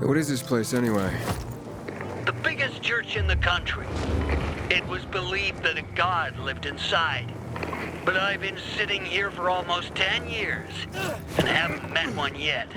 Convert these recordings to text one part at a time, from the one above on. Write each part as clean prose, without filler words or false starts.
What is this place anyway? The biggest church in the country. It was believed that a god lived inside. But I've been sitting here for almost 10 years and haven't met one yet.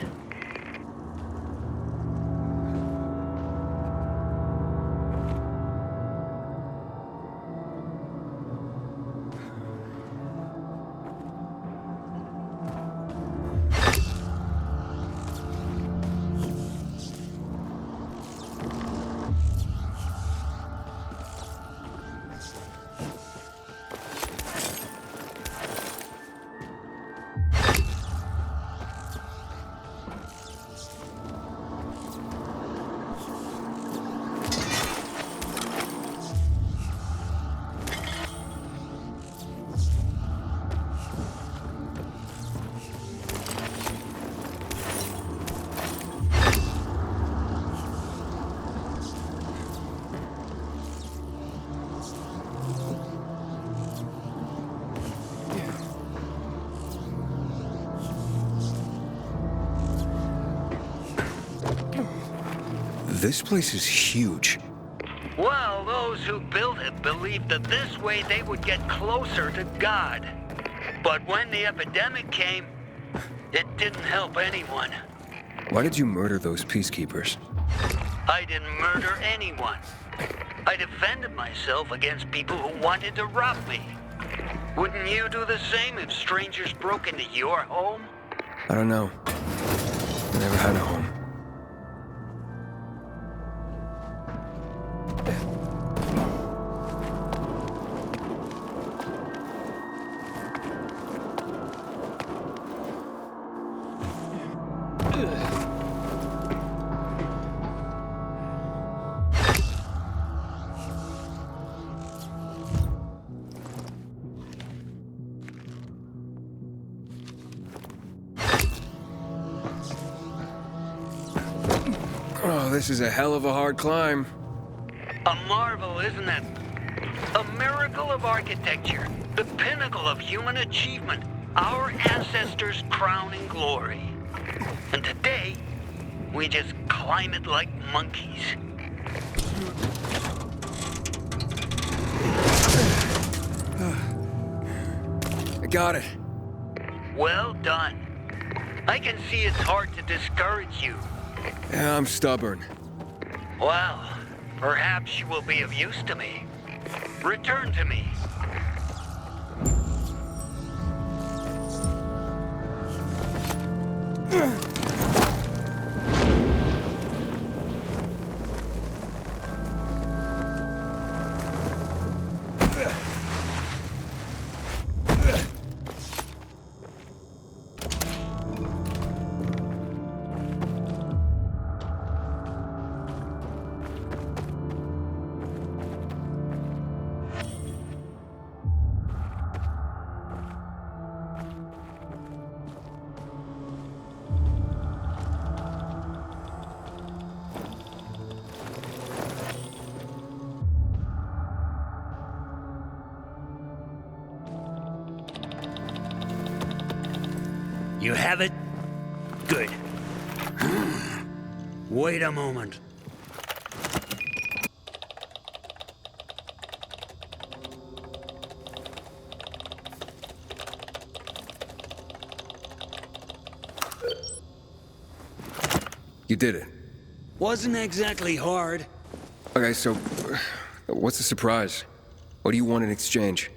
This place is huge. Well, those who built it believed that this way they would get closer to God. But when the epidemic came, it didn't help anyone. Why did you murder those peacekeepers? I didn't murder anyone. I defended myself against people who wanted to rob me. Wouldn't you do the same if strangers broke into your home? I don't know. I never had a home. Oh, this is a hell of a hard climb. A marvel, isn't it? A miracle of architecture, the pinnacle of human achievement, our ancestors' crowning glory. And today, we just climb it like monkeys. I got it. Well done. I can see it's hard to discourage you. Yeah, I'm stubborn. Well, perhaps you will be of use to me. Return to me. You have it? Good. Wait a moment. You did it. Wasn't exactly hard. Okay, so what's the surprise? What do you want in exchange?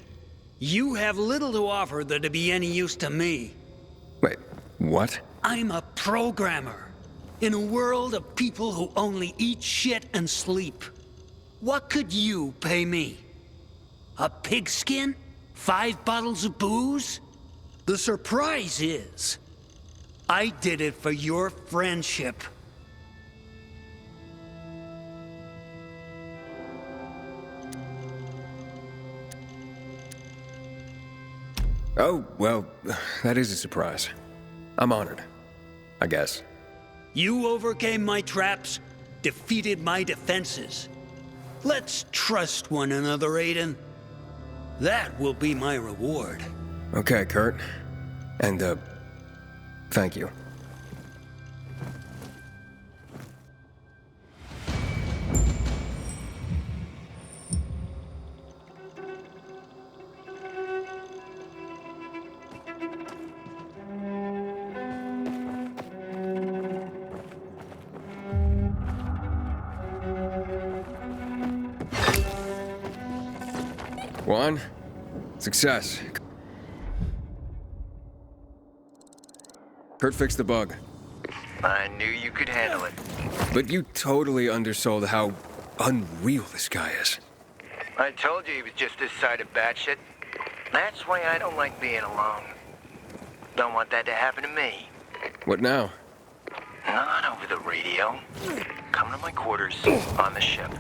You have little to offer that'd be any use to me. Wait, what? I'm a programmer. In a world of people who only eat shit and sleep. What could you pay me? A pigskin? 5 bottles of booze? The surprise is, I did it for your friendship. Oh, well, that is a surprise. I'm honored, I guess. You overcame my traps, defeated my defenses. Let's trust one another, Aiden. That will be my reward. Okay, Kurt. And, thank you. Juan, success. Kurt fixed the bug. I knew you could handle it. But you totally undersold how unreal this guy is. I told you he was just this side of batshit. That's why I don't like being alone. Don't want that to happen to me. What now? Not over the radio. Come to my quarters on the ship.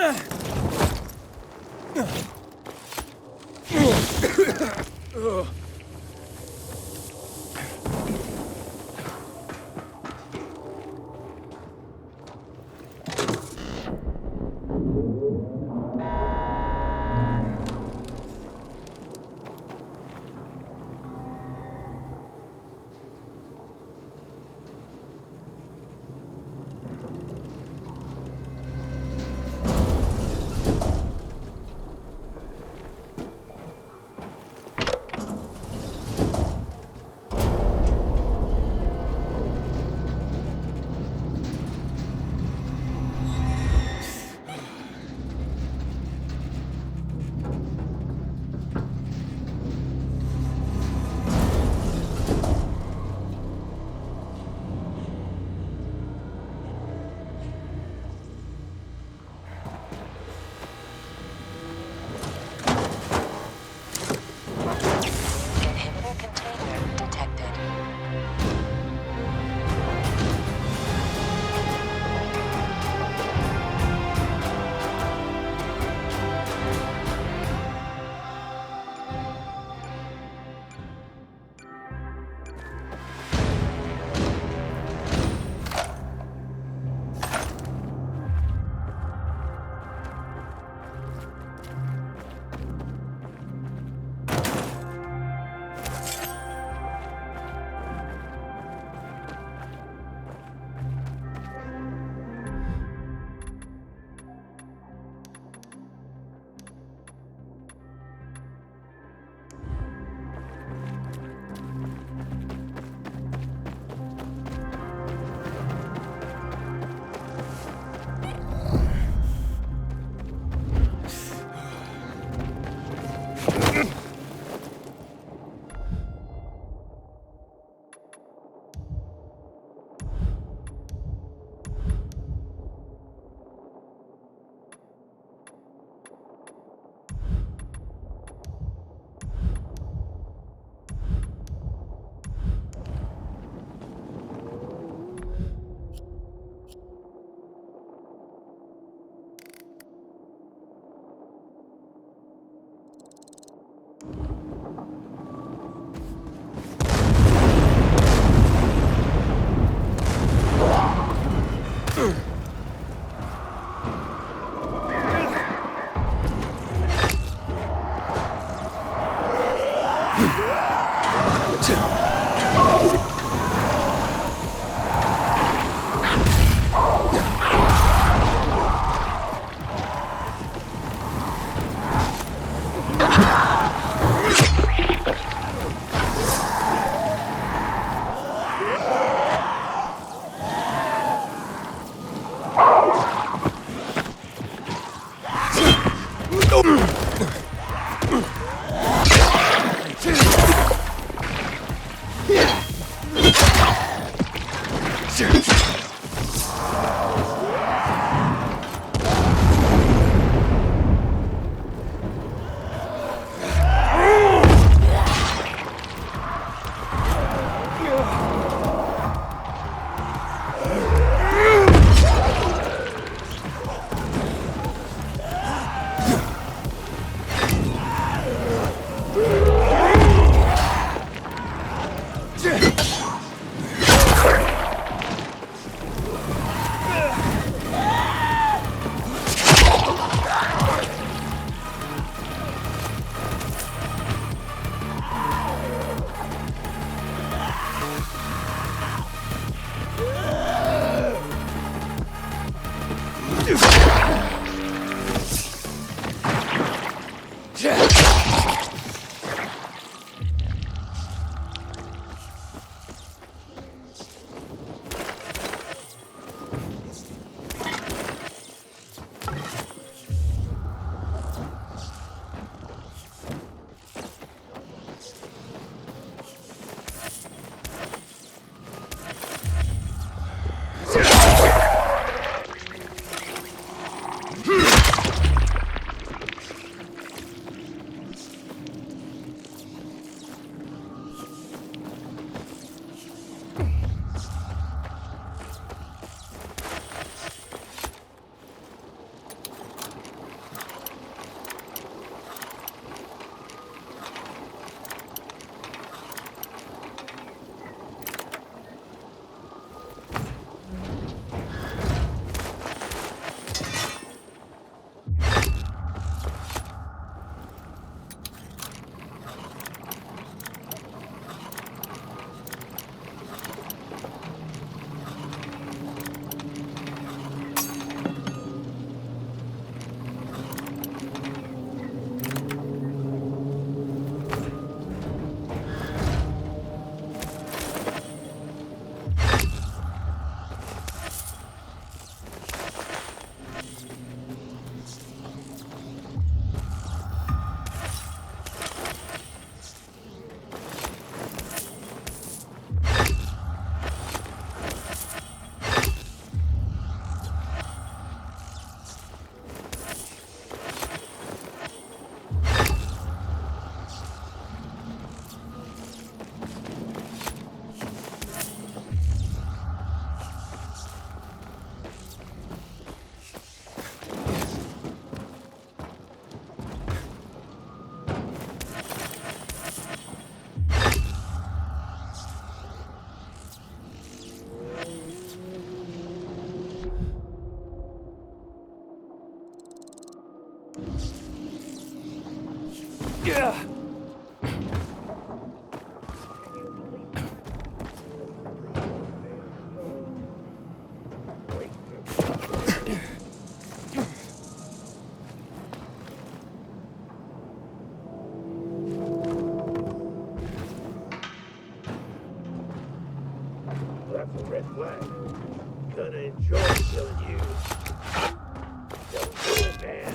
Inhibitor container detected. That's a red flag. Gonna enjoy killing you. Don't do it, man.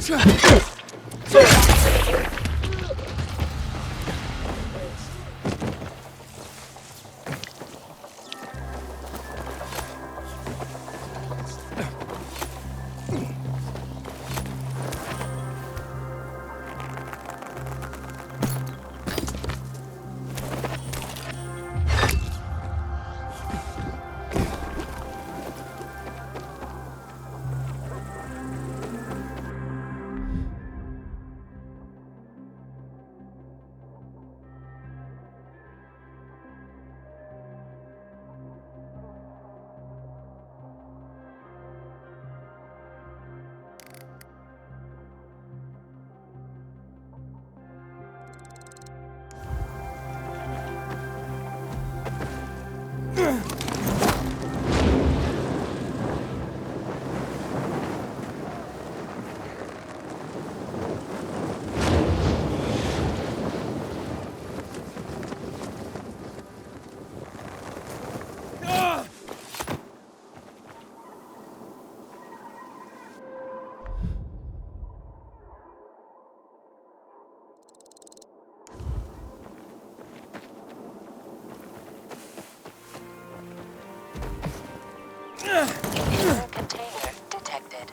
That's Inhabited container detected.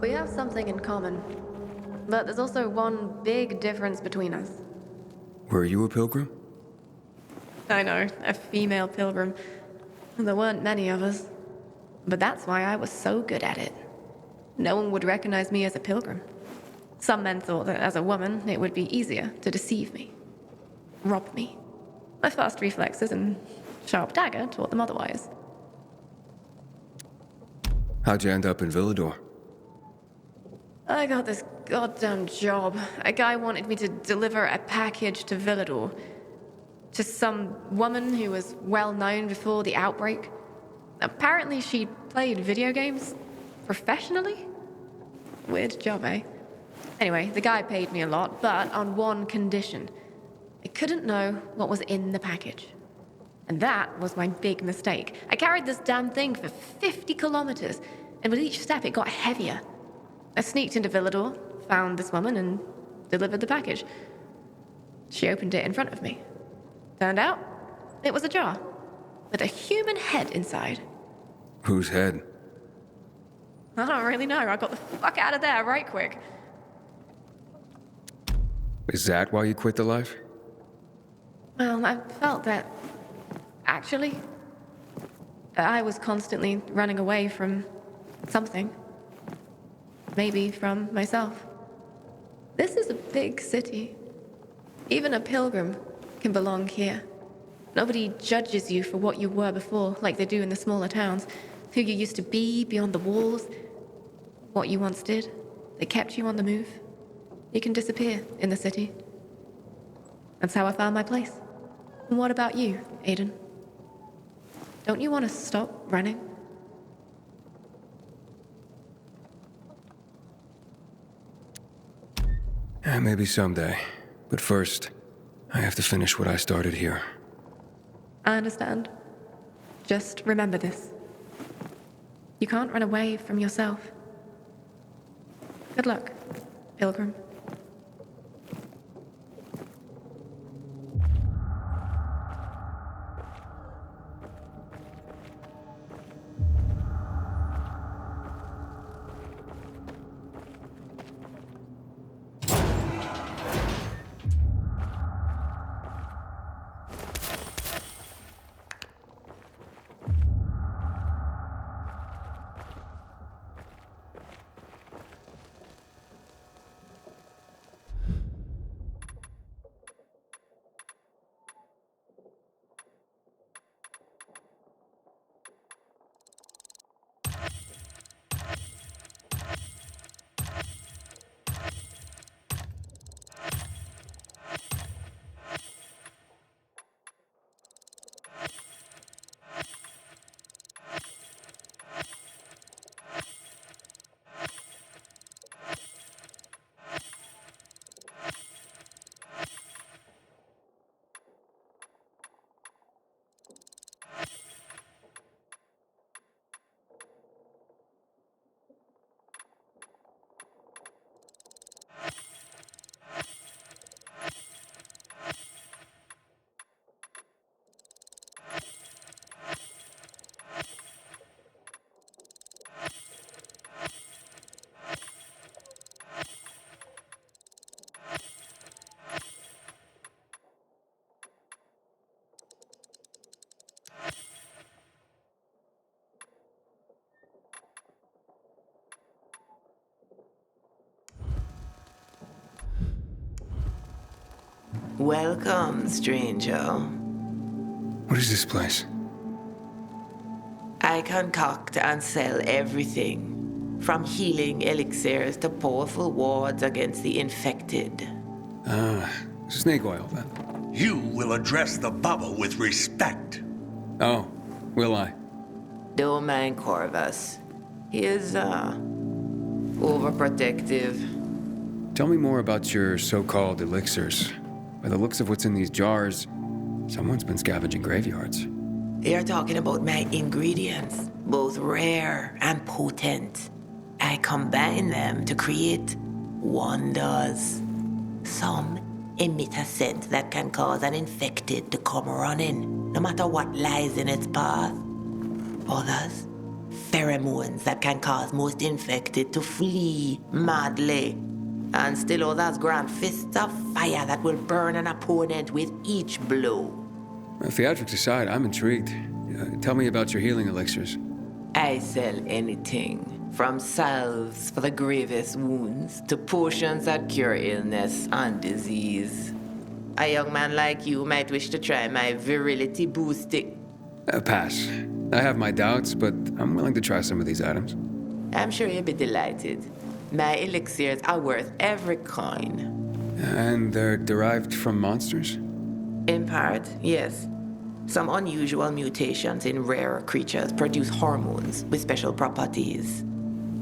We have something in common, but there's also one big difference between us. Were you a pilgrim? I know, a female pilgrim. There weren't many of us. But that's why I was so good at it. No one would recognize me as a pilgrim. Some men thought that as a woman, it would be easier to deceive me, rob me. My fast reflexes and sharp dagger taught them otherwise. How'd you end up in Villador? I got this goddamn job. A guy wanted me to deliver a package to Villador. To some woman who was well known before the outbreak. Apparently she played video games professionally? Weird job, eh? Anyway, the guy paid me a lot, but on one condition. I couldn't know what was in the package. And that was my big mistake. I carried this damn thing for 50 kilometers, and with each step it got heavier. I sneaked into Villador, found this woman, and delivered the package. She opened it in front of me. Turned out, it was a jar, with a human head inside. Whose head? I don't really know. I got the fuck out of there right quick. Is that why you quit the life? Well, I felt that, actually, I was constantly running away from something. Maybe from myself. This is a big city. Even a pilgrim can belong here. Nobody judges you for what you were before, like they do in the smaller towns. Who you used to be beyond the walls. What you once did. They kept you on the move. You can disappear in the city. That's how I found my place. And what about you, Aiden? Don't you want to stop running? Maybe someday. But first, I have to finish what I started here. I understand. Just remember this. You can't run away from yourself. Good luck, Pilgrim. Welcome, stranger. What is this place? I concoct and sell everything, from healing elixirs to powerful wards against the infected. Snake oil, then. You will address the bubble with respect. Oh, will I? Don't mind Corvus. He is, overprotective. Tell me more about your so-called elixirs. By the looks of what's in these jars, someone's been scavenging graveyards. You're talking about my ingredients, both rare and potent. I combine them to create wonders. Some emit a scent that can cause an infected to come running, no matter what lies in its path. Others, pheromones that can cause most infected to flee madly. And still others grant fists of fire that will burn an opponent with each blow. Theatrics aside, I'm intrigued. Tell me about your healing elixirs. I sell anything, from salves for the gravest wounds to potions that cure illness and disease. A young man like you might wish to try my virility boosting. Pass. I have my doubts, but I'm willing to try some of these items. I'm sure you'll be delighted. My elixirs are worth every coin. And they're derived from monsters? In part, yes. Some unusual mutations in rare creatures produce hormones with special properties.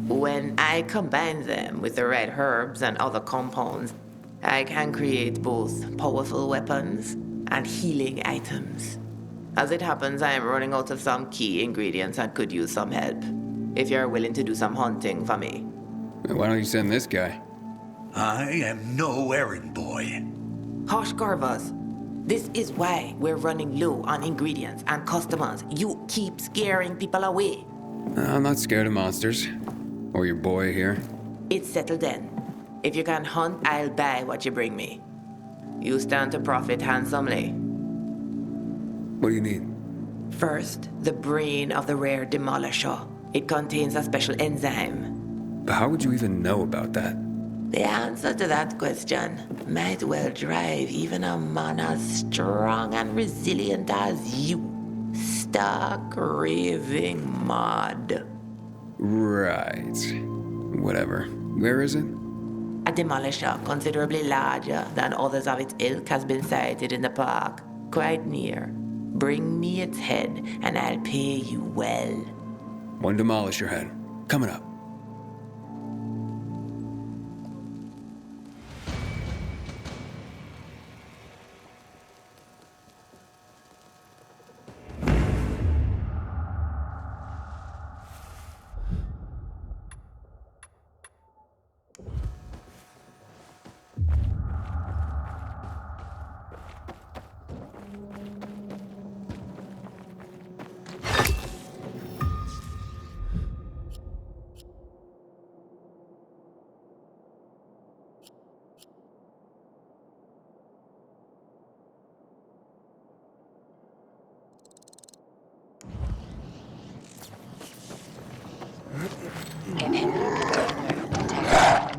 When I combine them with the right herbs and other compounds, I can create both powerful weapons and healing items. As it happens, I am running out of some key ingredients and could use some help. If you're willing to do some hunting for me. Why don't you send this guy? I am no errand boy. Hush, Corvus. This is why we're running low on ingredients and customers. You keep scaring people away. I'm not scared of monsters. Or your boy here. It's settled then. If you can hunt, I'll buy what you bring me. You stand to profit handsomely. What do you need? First, the brain of the rare demolisher. It contains a special enzyme. But how would you even know about that? The answer to that question might well drive even a man as strong and resilient as you stark raving mad. Right. Whatever. Where is it? A demolisher considerably larger than others of its ilk has been sighted in the park, quite near. Bring me its head, and I'll pay you well. One demolisher head. Coming up. Inhibitor container detected.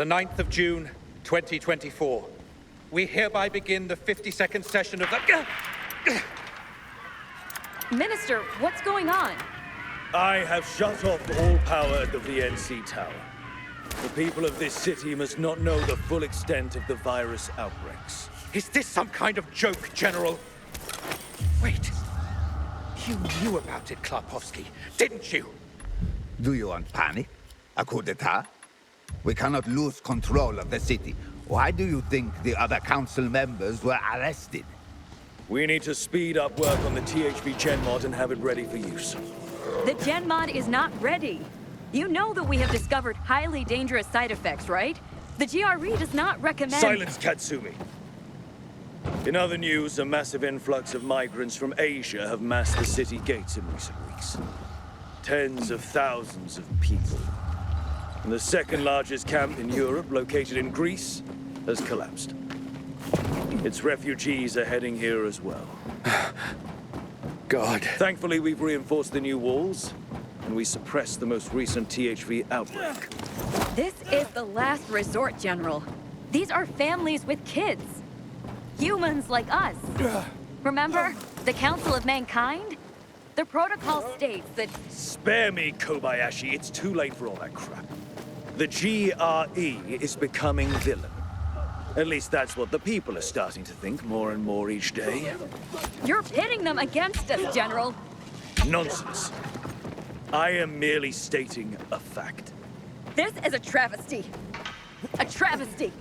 the 9th of June, 2024. We hereby begin the 52nd session of the... Minister, what's going on? I have shut off all power at the VNC Tower. The people of this city must not know the full extent of the virus outbreaks. Is this some kind of joke, General? Wait. You knew about it, Klarpovsky, didn't you? Do you want panic? A coup d'etat? We cannot lose control of the city. Why do you think the other council members were arrested? We need to speed up work on the THV Gen mod and have it ready for use. The Gen mod is not ready. You know that we have discovered highly dangerous side effects, right? The GRE does not recommend— Silence, Katsumi. In other news, a massive influx of migrants from Asia have massed the city gates in recent weeks. Tens of thousands of people. And the second largest camp in Europe, located in Greece, has collapsed. Its refugees are heading here as well. God. Thankfully, we've reinforced the new walls, and we suppressed the most recent THV outbreak. This is the last resort, General. These are families with kids. Humans like us. Remember? The Council of Mankind? The protocol states that— Spare me, Kobayashi. It's too late for all that crap. The GRE is becoming villain. At least that's what the people are starting to think more and more each day. you're pitting them against us, General. Nonsense. I am merely stating a fact. This is a travesty. A travesty.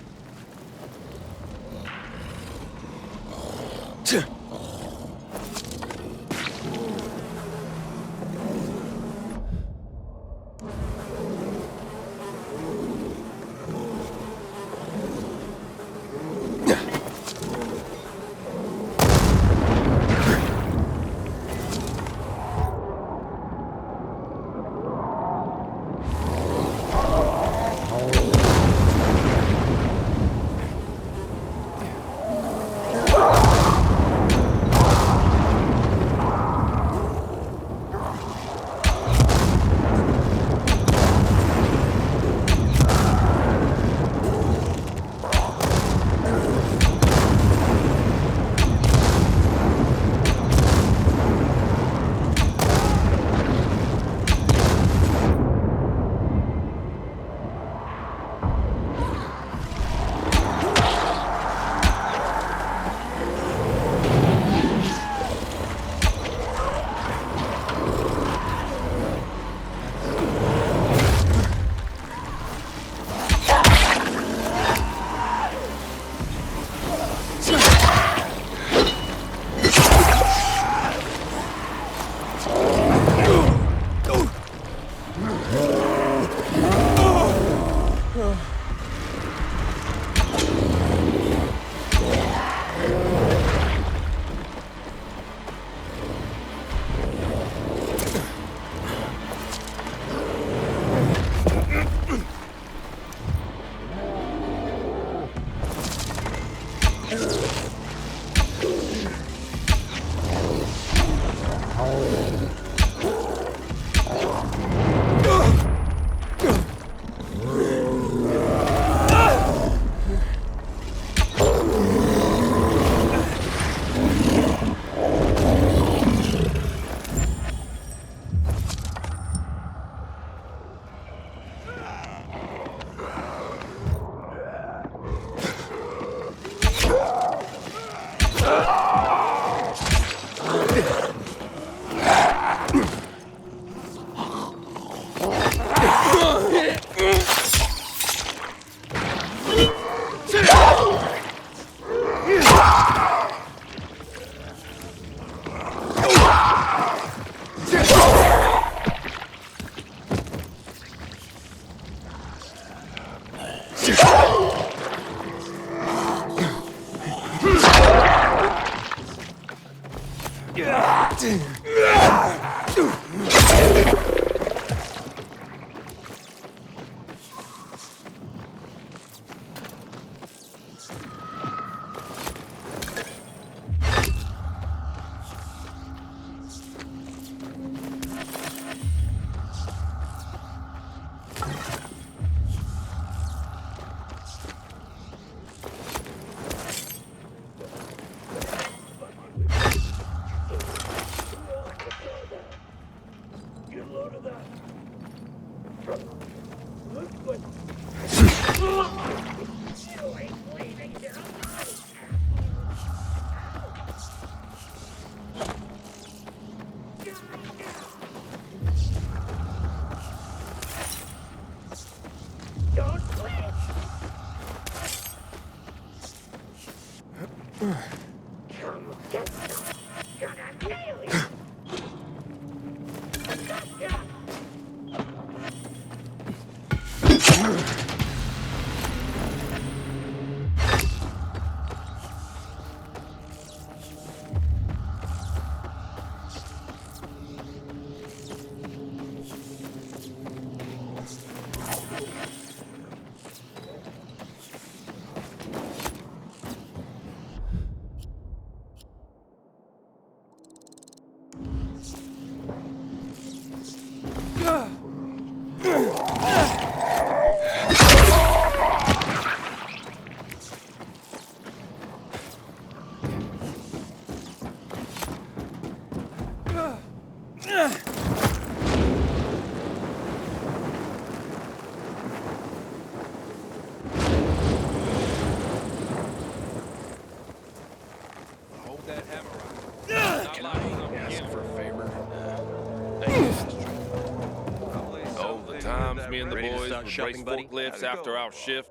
Me and the boys would race forklifts after our shift.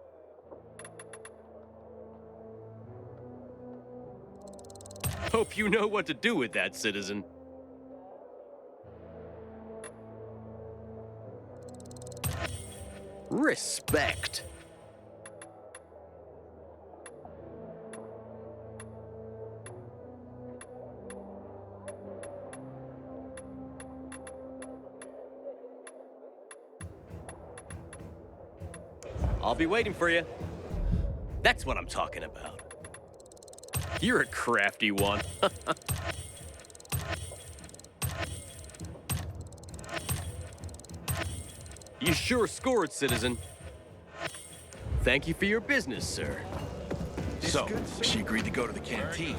Hope you know what to do with that, citizen. Respect. I'll be waiting for you. That's what I'm talking about. You're a crafty one. You sure scored, citizen. Thank you for your business, sir. So, she agreed to go to the canteen.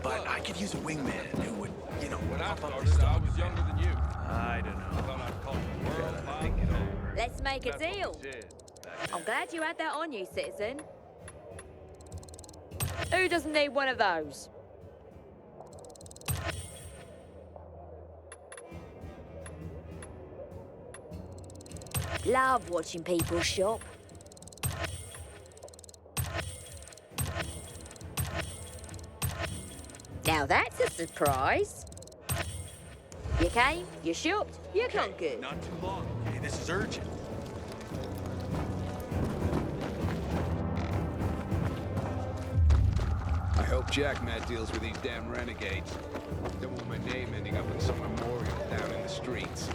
But I could use a wingman who would, you know, pop up the stuff. I don't know. Let's make a deal. I'm glad you had that on you, citizen. Who doesn't need one of those? Love watching people shop. Now that's a surprise. You came, you shopped, you conquered. Not too long. Okay, this is urgent. I hope Jack Matt deals with these damn renegades. Don't want my name ending up in some memorial down in the streets.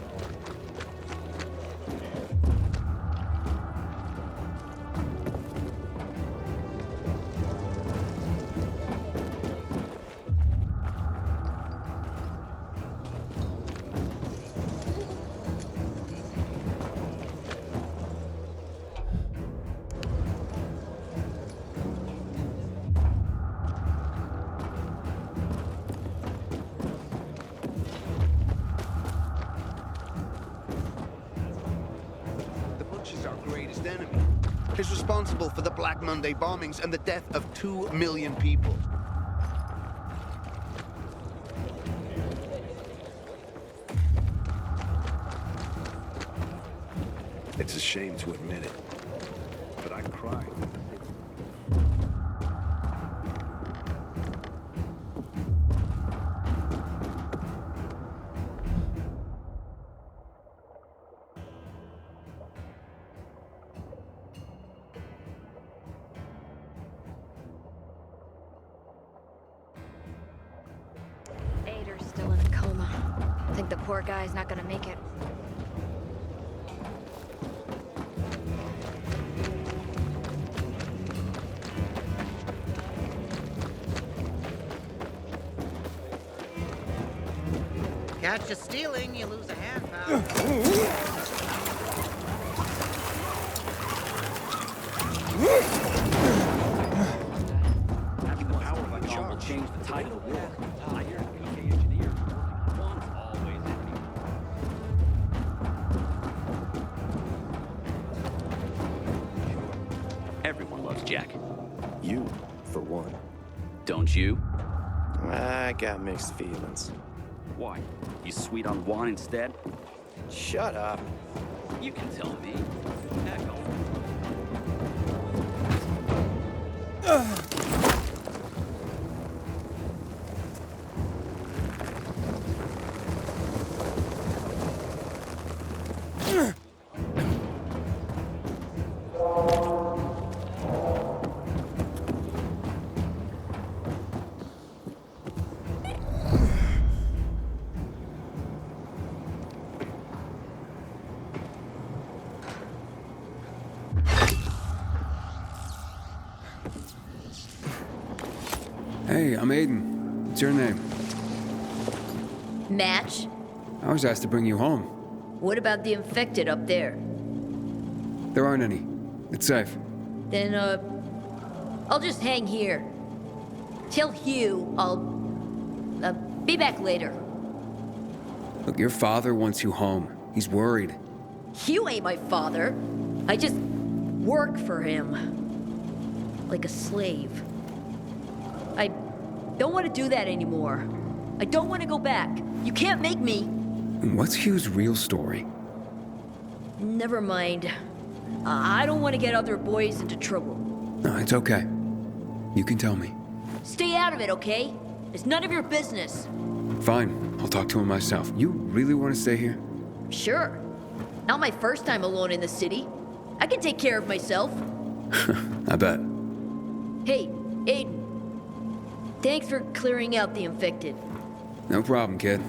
Is responsible for the Black Monday bombings and the death of 2 million people. It's a shame to admit it, but I cried. Ader's still in a coma. I think the poor guy's not gonna make it. Catch you stealing, you lose a hand, pal. Having the power like John will change the tide of the war. I hear PK engineers working on one's always empty. Jack. You, for one. Don't you? I got mixed feelings. Why? You sweet on Juan instead? Shut up. You can tell me. Heck, Hey, I'm Aiden. What's your name? Match? I was asked to bring you home. What about the infected up there? There aren't any. It's safe. Then, I'll just hang here. Tell Hugh I'll, be back later. Look, your father wants you home. He's worried. Hugh ain't my father. I just work for him. Like a slave. I don't want to do that anymore. I don't want to go back. You can't make me. And what's Hugh's real story? Never mind. I don't want to get other boys into trouble. No, it's okay. You can tell me. Stay out of it, okay? It's none of your business. Fine, I'll talk to him myself. You really want to stay here? Sure. Not my first time alone in the city. I can take care of myself. I bet. Hey, Aiden. Thanks for clearing out the infected. No problem, kid.